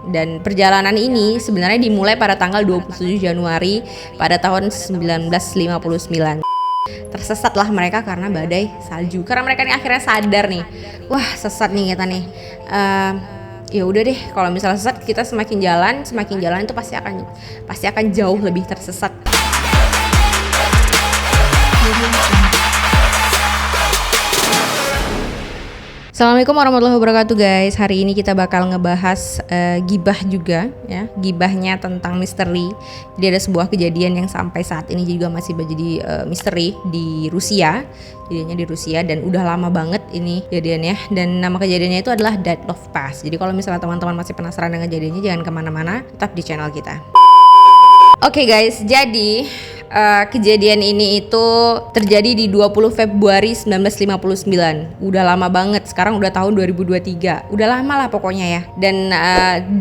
Dan perjalanan ini sebenarnya dimulai pada tanggal 27 Januari pada tahun 1959. Tersesatlah mereka karena badai salju. Karena mereka nih akhirnya sadar nih, wah sesat nih kita nih. Ya udah deh, kalau misalnya sesat kita semakin jalan itu pasti akan jauh lebih tersesat. Assalamualaikum warahmatullahi wabarakatuh guys. Hari ini kita bakal ngebahas gibah juga ya. Gibahnya tentang misteri. Jadi ada sebuah kejadian yang sampai saat ini juga masih menjadi misteri di Rusia. Jadinya di Rusia dan udah lama banget ini kejadiannya. Dan nama kejadiannya itu adalah Dyatlov Pass. Jadi kalau misalnya teman-teman masih penasaran dengan kejadiannya, jangan kemana-mana, tetap di channel kita. Oke guys, jadi kejadian ini itu terjadi di 20 Februari 1959. Udah lama banget, sekarang udah tahun 2023. Udah lama lah pokoknya ya. Dan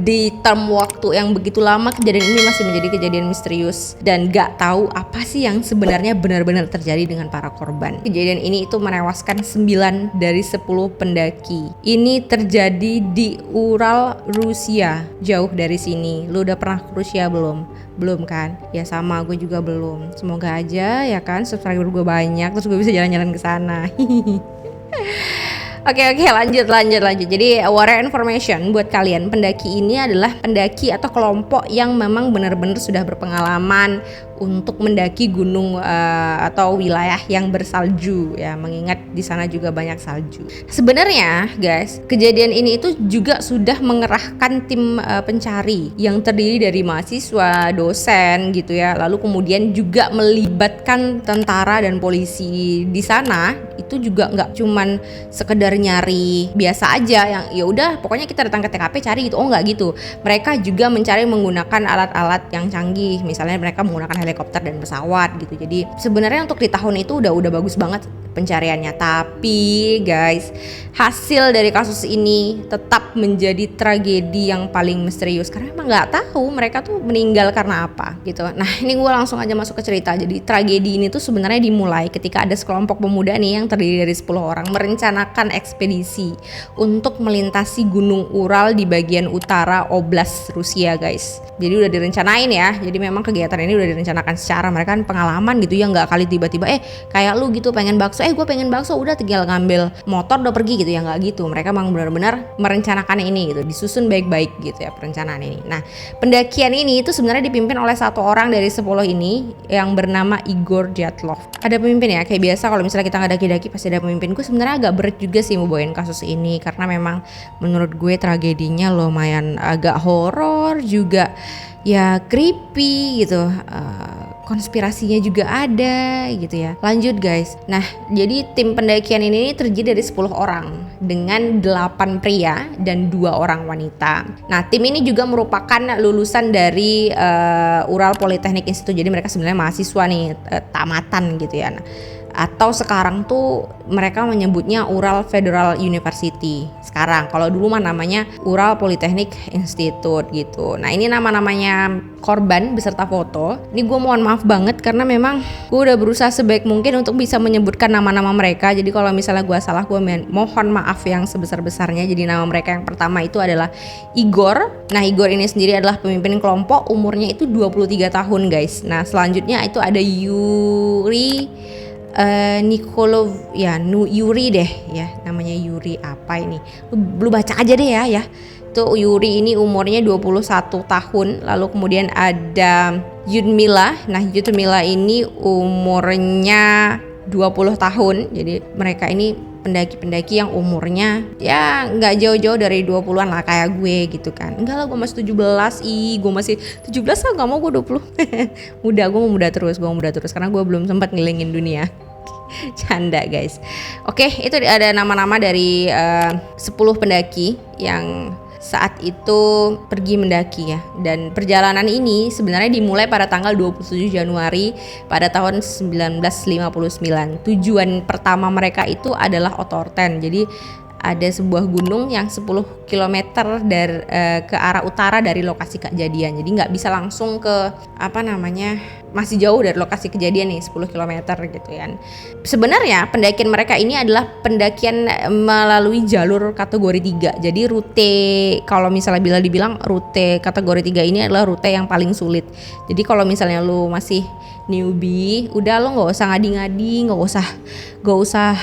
di term waktu yang begitu lama, kejadian ini masih menjadi kejadian misterius dan gak tahu apa sih yang sebenarnya benar-benar terjadi dengan para korban. Kejadian ini itu menewaskan 9 dari 10 pendaki. Ini terjadi di Ural, Rusia, jauh dari sini. Lu udah pernah ke Rusia belum? Belum kan? Ya sama, gue juga belum. Semoga aja ya kan subscriber gue banyak, terus gue bisa jalan-jalan ke sana. Oke, lanjut. Jadi warning information buat kalian, pendaki ini adalah pendaki atau kelompok yang memang benar-benar sudah berpengalaman untuk mendaki gunung atau wilayah yang bersalju ya, mengingat di sana juga banyak salju. Sebenarnya guys, kejadian ini itu juga sudah mengerahkan tim pencari yang terdiri dari mahasiswa, dosen gitu ya, lalu kemudian juga melibatkan tentara dan polisi di sana. Itu juga nggak cuman sekedar nyari biasa aja yang ya udah pokoknya kita datang ke TKP cari gitu. Oh nggak gitu, mereka juga mencari menggunakan alat-alat yang canggih, misalnya mereka menggunakan helikopter dan pesawat gitu. Jadi sebenarnya untuk di tahun itu udah bagus banget pencariannya. Tapi guys, hasil dari kasus ini tetap menjadi tragedi yang paling misterius karena emang nggak tahu mereka tuh meninggal karena apa gitu. Nah ini gue langsung aja masuk ke cerita. Jadi tragedi ini tuh sebenarnya dimulai ketika ada sekelompok pemuda nih yang terdiri dari 10 orang merencanakan ekspedisi untuk melintasi Gunung Ural di bagian utara Oblast Rusia guys. Jadi udah direncanain ya. Jadi memang kegiatan ini udah direncanakan secara mereka kan pengalaman gitu ya, nggak kali tiba-tiba kayak lu gitu pengen bakso, gue pengen bakso udah tinggal ngambil motor udah pergi gitu ya, nggak gitu. Mereka memang benar-benar merencanakan ini gitu, disusun baik-baik gitu ya perencanaan ini. Nah pendakian ini itu sebenarnya dipimpin oleh satu orang dari 10 ini yang bernama Igor Dyatlov. Ada pemimpin ya, kayak biasa kalau misalnya kita nggak daki-daki pasti ada pemimpin. Gue sebenarnya agak berat juga sih mau bawain kasus ini karena memang menurut gue tragedinya lumayan agak horor juga ya, creepy gitu, konspirasinya juga ada gitu ya. Lanjut guys. Nah jadi tim pendakian ini terdiri dari 10 orang dengan 8 pria dan 2 orang wanita. Nah tim ini juga merupakan lulusan dari Ural Polytechnic Institute. Jadi mereka sebenarnya mahasiswa nih, tamatan gitu ya. Nah, atau sekarang tuh mereka menyebutnya Ural Federal University sekarang. Kalau dulu mah namanya Ural Polytechnic Institute gitu. Nah ini nama-namanya korban beserta foto. Ini gue mohon maaf banget karena memang gue udah berusaha sebaik mungkin untuk bisa menyebutkan nama-nama mereka. Jadi kalau misalnya gue salah, gue mohon maaf yang sebesar-besarnya. Jadi nama mereka yang pertama itu adalah Igor. Nah Igor ini sendiri adalah pemimpin kelompok, umurnya itu 23 tahun guys. Nah selanjutnya itu ada Yuri Nikolov ya, Yuri deh ya, namanya Yuri apa ini, lu baca aja deh ya. Tuh Yuri ini umurnya 21 tahun. Lalu kemudian ada Yudmila. Nah Yudmila ini umurnya 20 tahun. Jadi mereka ini pendaki-pendaki yang umurnya ya nggak jauh-jauh dari 20-an lah kayak gue gitu kan. Enggak lah, gue masih 17. Gue masih 17 lah, nggak mau gue 20. Gue mau muda terus karena gue belum sempat ngelilingin dunia. Canda guys. Oke, itu ada nama-nama dari 10 pendaki yang saat itu pergi mendaki ya. Dan perjalanan ini sebenarnya dimulai pada tanggal 27 Januari pada tahun 1959. Tujuan pertama mereka itu adalah Otorten. Jadi ada sebuah gunung yang 10 km ke arah utara dari lokasi kejadian. Jadi nggak bisa langsung ke masih jauh dari lokasi kejadian nih, 10 km gitu kan. Sebenarnya pendakian mereka ini adalah pendakian melalui jalur kategori 3. Jadi rute, kalau misalnya bila dibilang rute kategori 3 ini adalah rute yang paling sulit. Jadi kalau misalnya lu masih newbie, udah lo nggak usah ngadi-ngadi, nggak usah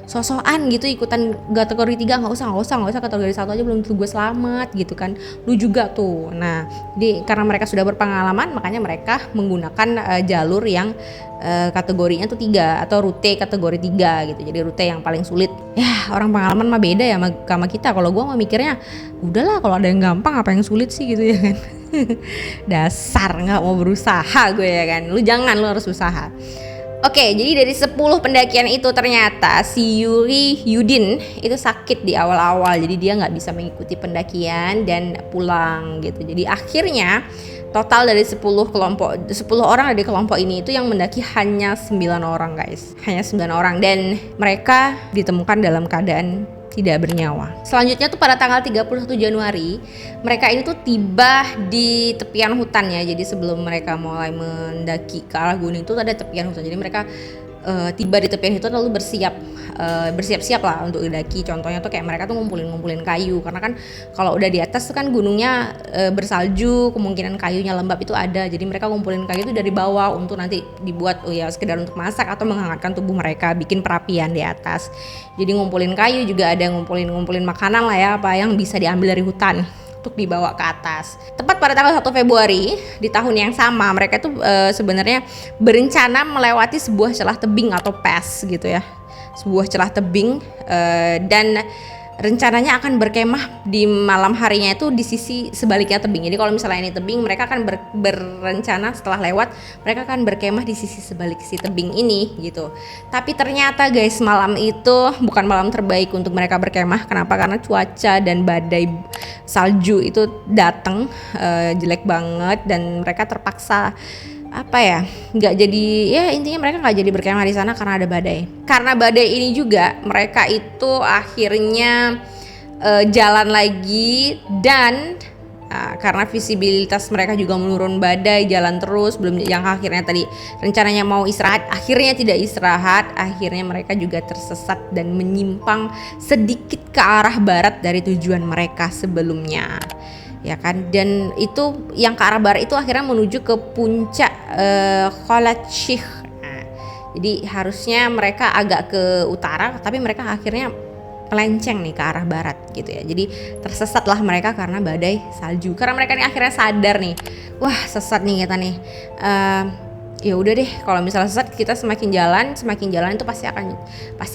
sosokan gitu ikutan kategori 3, nggak usah kategori 1 aja belum tentu gue selamat gitu kan, lu juga tuh. Nah, jadi karena mereka sudah berpengalaman, makanya mereka menggunakan jalur yang kategorinya tuh 3 atau rute kategori 3 gitu. Jadi rute yang paling sulit. Ya, orang pengalaman mah beda ya sama kita. Kalau gue mah mikirnya udahlah, kalau ada yang gampang apa yang sulit sih gitu ya kan. Dasar nggak mau berusaha gue ya kan. Lu harus usaha. Oke, jadi dari 10 pendakian itu ternyata si Yuri Yudin itu sakit di awal-awal. Jadi dia nggak bisa mengikuti pendakian dan pulang gitu. Jadi akhirnya total dari 10 orang dari kelompok ini itu yang mendaki hanya 9 orang guys. Hanya 9 orang, dan mereka ditemukan dalam keadaan tidak bernyawa. Selanjutnya tuh pada tanggal 31 Januari mereka ini tuh tiba di tepian hutan ya. Jadi sebelum mereka mulai mendaki ke arah gunung itu ada tepian hutan. Jadi mereka tiba di tepian hutan lalu bersiap-siap lah untuk mendaki. Contohnya tuh kayak mereka tuh ngumpulin kayu, karena kan kalau udah di atas tuh kan gunungnya bersalju, kemungkinan kayunya lembab itu ada. Jadi mereka ngumpulin kayu itu dari bawah untuk nanti dibuat sekedar untuk masak atau menghangatkan tubuh mereka, bikin perapian di atas. Jadi ngumpulin kayu, juga ada ngumpulin makanan lah ya, apa yang bisa diambil dari hutan untuk dibawa ke atas. Tepat pada tanggal 1 Februari di tahun yang sama, mereka tuh sebenarnya berencana melewati sebuah celah tebing atau pass gitu ya. Sebuah celah tebing dan rencananya akan berkemah di malam harinya itu di sisi sebaliknya tebing. Jadi kalau misalnya ini tebing, mereka akan berencana setelah lewat mereka akan berkemah di sisi sebalik si tebing ini gitu. Tapi ternyata guys, malam itu bukan malam terbaik untuk mereka berkemah. Kenapa? Karena cuaca dan badai salju itu datang jelek banget, dan mereka terpaksa nggak jadi, ya intinya mereka nggak jadi berkemah di sana karena ada badai. Karena badai ini juga mereka itu akhirnya jalan lagi, dan karena visibilitas mereka juga menurun, badai jalan terus, belum yang akhirnya tadi rencananya mau istirahat akhirnya tidak istirahat, akhirnya mereka juga tersesat dan menyimpang sedikit ke arah barat dari tujuan mereka sebelumnya. Ya kan, dan itu yang ke arah barat itu akhirnya menuju ke puncak Kholat Syekh. Nah, jadi harusnya mereka agak ke utara, tapi mereka akhirnya melenceng nih ke arah barat gitu ya. Jadi tersesatlah mereka karena badai salju. Karena mereka nih akhirnya sadar nih, wah sesat nih kita nih. Ya udah deh, kalau misalnya sesat kita semakin jalan itu pasti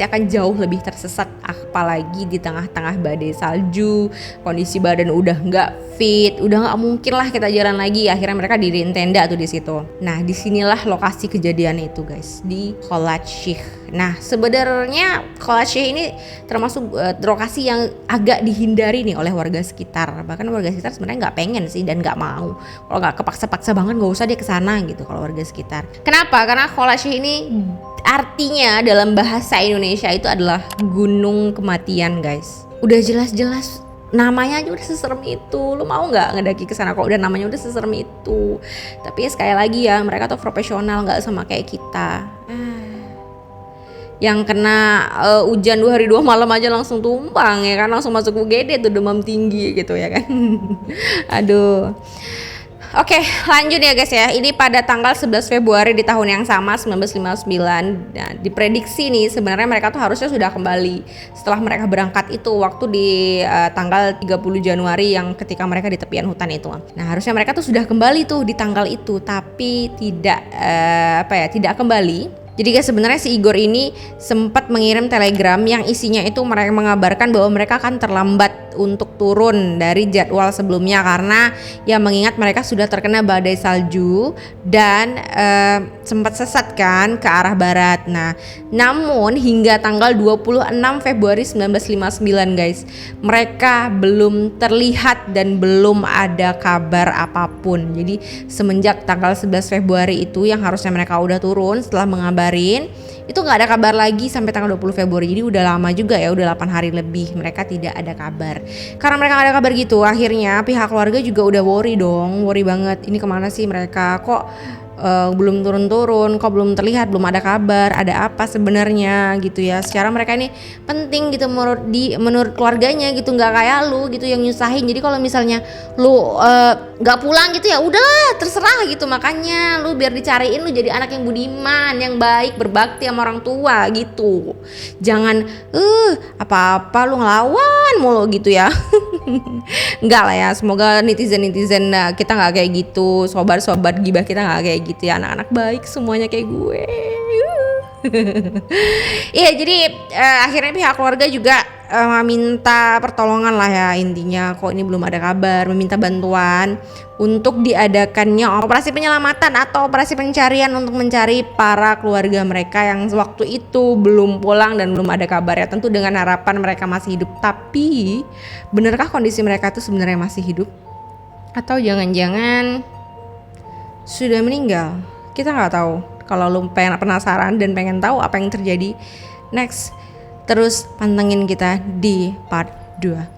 akan jauh lebih tersesat, apalagi di tengah-tengah badai salju, kondisi badan udah nggak fit, udah nggak mungkin lah kita jalan lagi. Akhirnya mereka diriin tenda tuh di situ. Nah, disinilah lokasi kejadian itu guys, di Kholat Syekh. Nah, sebenarnya Kholat Syekh ini termasuk lokasi yang agak dihindari nih oleh warga sekitar. Bahkan warga sekitar sebenarnya nggak pengen sih dan nggak mau. Kalau nggak kepaksa-paksa banget, nggak usah dia kesana gitu kalau warga sekitar. Kenapa? Karena Kholat Syekh ini artinya dalam bahasa Indonesia itu adalah gunung kematian guys. Udah jelas-jelas namanya aja udah seserem itu. Lu mau nggak ngedaki ke sana kalau udah namanya udah seserem itu? Tapi sekali lagi ya, mereka tuh profesional, nggak sama kayak kita. Yang kena hujan 2 hari 2 malam aja langsung tumbang ya kan, langsung masuk UGD tuh, demam tinggi gitu ya kan. Aduh. Oke, lanjut ya guys ya. Ini pada tanggal 11 Februari di tahun yang sama 1959. Nah, diprediksi nih sebenarnya mereka tuh harusnya sudah kembali setelah mereka berangkat itu waktu di tanggal 30 Januari yang ketika mereka di tepian hutan itu. Nah, harusnya mereka tuh sudah kembali tuh di tanggal itu, tapi tidak kembali. Jadi guys, sebenarnya si Igor ini sempat mengirim telegram yang isinya itu mereka mengabarkan bahwa mereka akan terlambat untuk turun dari jadwal sebelumnya karena ya mengingat mereka sudah terkena badai salju dan sempat sesat kan ke arah barat. Nah, namun hingga tanggal 26 Februari 1959 guys, mereka belum terlihat dan belum ada kabar apapun. Jadi semenjak tanggal 11 Februari itu yang harusnya mereka udah turun setelah mengabarin, itu nggak ada kabar lagi sampai tanggal 20 Februari. Jadi udah lama juga ya, udah 8 hari lebih mereka tidak ada kabar. Karena mereka nggak ada kabar gitu, akhirnya pihak keluarga juga udah worry banget. Ini kemana sih mereka, kok belum turun-turun, kok belum terlihat, belum ada kabar, ada apa sebenarnya gitu ya. Secara mereka ini penting gitu menurut keluarganya gitu, nggak kayak lu gitu yang nyusahin. Jadi kalau misalnya lu nggak pulang gitu ya udahlah terserah gitu, makanya lu biar dicariin lu jadi anak yang budiman, yang baik, berbakti sama orang tua gitu. Jangan apa-apa lu ngelawan mulu gitu ya. Enggak lah ya, semoga netizen kita nggak kayak gitu, sobat-sobat gibah kita nggak kayak gitu ya, anak-anak baik semuanya kayak gue. Iya, jadi akhirnya pihak keluarga juga meminta pertolongan lah ya, intinya kok ini belum ada kabar, meminta bantuan untuk diadakannya operasi penyelamatan atau operasi pencarian untuk mencari para keluarga mereka yang waktu itu belum pulang dan belum ada kabar ya, tentu dengan harapan mereka masih hidup. Tapi benarkah kondisi mereka itu sebenarnya masih hidup atau jangan-jangan sudah meninggal? Kita nggak tahu. Kalau lu pengen penasaran dan pengen tahu apa yang terjadi next, terus pantengin kita di part 2.